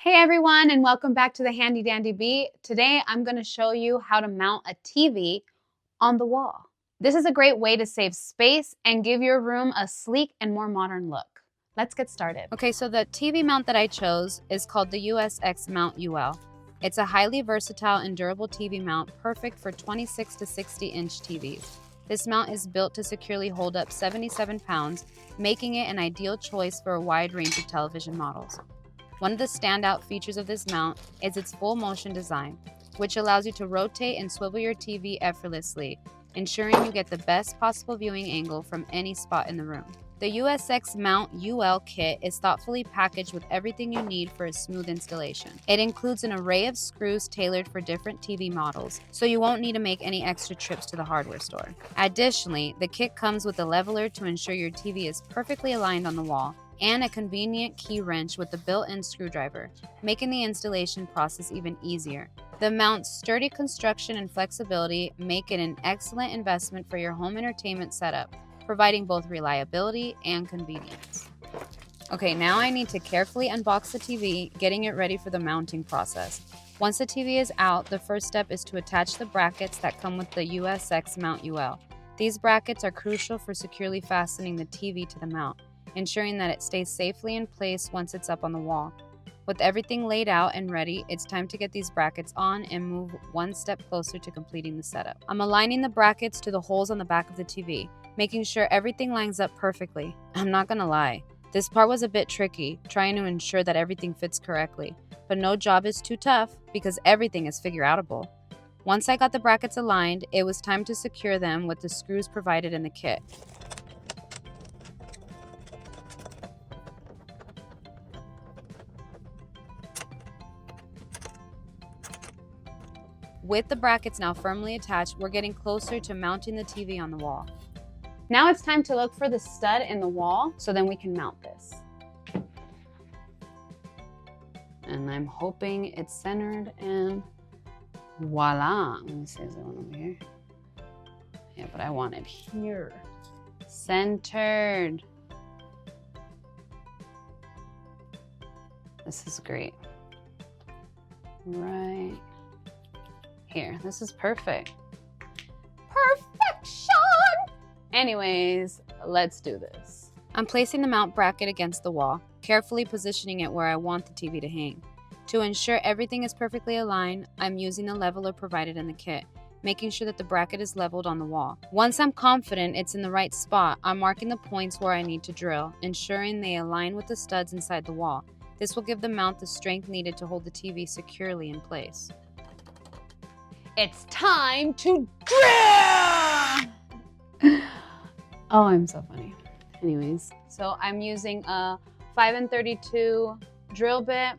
Hey everyone, and welcome back to the Handy Dandy Bee. Today I'm going to show you how to mount a TV on the wall. This is a great way to save space and give your room a sleek and more modern look. Let's get started. Okay, so the TV mount that I chose is called the USX Mount UL. It's a highly versatile and durable TV mount, perfect for 26 to 60-inch TVs. This mount is built to securely hold up 77 pounds, making it an ideal choice for a wide range of television models. One of the standout features of this mount is its full motion design, which allows you to rotate and swivel your TV effortlessly, ensuring you get the best possible viewing angle from any spot in the room. The USX Mount UL kit is thoughtfully packaged with everything you need for a smooth installation. It includes an array of screws tailored for different TV models, so you won't need to make any extra trips to the hardware store. Additionally, the kit comes with a leveler to ensure your TV is perfectly aligned on the wall, and a convenient key wrench with a built-in screwdriver, making the installation process even easier. The mount's sturdy construction and flexibility make it an excellent investment for your home entertainment setup, providing both reliability and convenience. Okay, now I need to carefully unbox the TV, getting it ready for the mounting process. Once the TV is out, the first step is to attach the brackets that come with the USX Mount UL. These brackets are crucial for securely fastening the TV to the mount, ensuring that it stays safely in place once it's up on the wall. With everything laid out and ready, it's time to get these brackets on and move one step closer to completing the setup. I'm aligning the brackets to the holes on the back of the TV, making sure everything lines up perfectly. I'm not gonna lie, this part was a bit tricky, trying to ensure that everything fits correctly, but no job is too tough because everything is figure-outable. Once I got the brackets aligned, it was time to secure them with the screws provided in the kit. With the brackets now firmly attached, we're getting closer to mounting the TV on the wall. Now it's time to look for the stud in the wall so then we can mount this. And I'm hoping it's centered and voila. Let me see, is there one over here? Yeah, but I want it here. Centered. This is great. Right here. This is perfect. Perfection! Anyways, let's do this. I'm placing the mount bracket against the wall, carefully positioning it where I want the TV to hang. To ensure everything is perfectly aligned, I'm using the leveler provided in the kit, making sure that the bracket is leveled on the wall. Once I'm confident it's in the right spot, I'm marking the points where I need to drill, ensuring they align with the studs inside the wall. This will give the mount the strength needed to hold the TV securely in place. It's time to drill! Oh, I'm so funny. Anyways, so I'm using a 5 32 drill bit.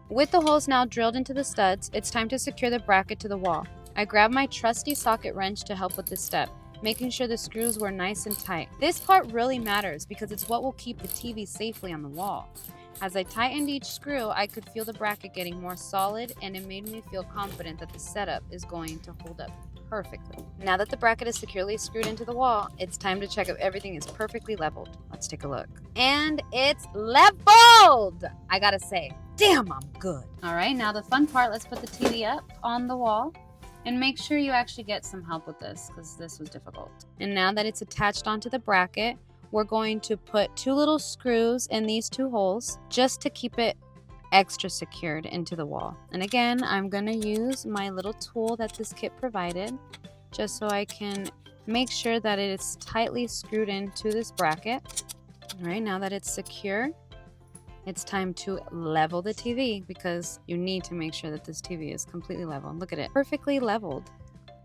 With the holes now drilled into the studs, it's time to secure the bracket to the wall. I grabbed my trusty socket wrench to help with this step, making sure the screws were nice and tight. This part really matters because it's what will keep the TV safely on the wall. As I tightened each screw, I could feel the bracket getting more solid, and it made me feel confident that the setup is going to hold up perfectly. Now that the bracket is securely screwed into the wall, it's time to check if everything is perfectly leveled. Let's take a look. And it's leveled! I gotta say, damn, I'm good. All right, now the fun part, let's put the TV up on the wall. And make sure you actually get some help with this because this was difficult. And now that it's attached onto the bracket, we're going to put 2 little screws in these 2 holes just to keep it extra secured into the wall. And again, I'm gonna use my little tool that this kit provided just so I can make sure that it is tightly screwed into this bracket. All right, now that it's secure, it's time to level the TV because you need to make sure that this TV is completely level. Look at it, perfectly leveled.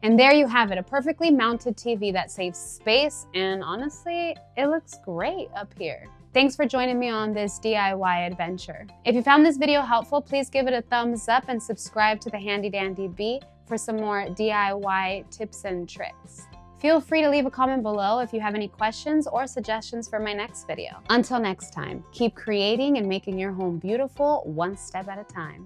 And there you have it, a perfectly mounted TV that saves space, and honestly, it looks great up here. Thanks for joining me on this DIY adventure. If you found this video helpful, please give it a thumbs up and subscribe to the Handy Dandy Bee for some more DIY tips and tricks. Feel free to leave a comment below if you have any questions or suggestions for my next video. Until next time, keep creating and making your home beautiful one step at a time.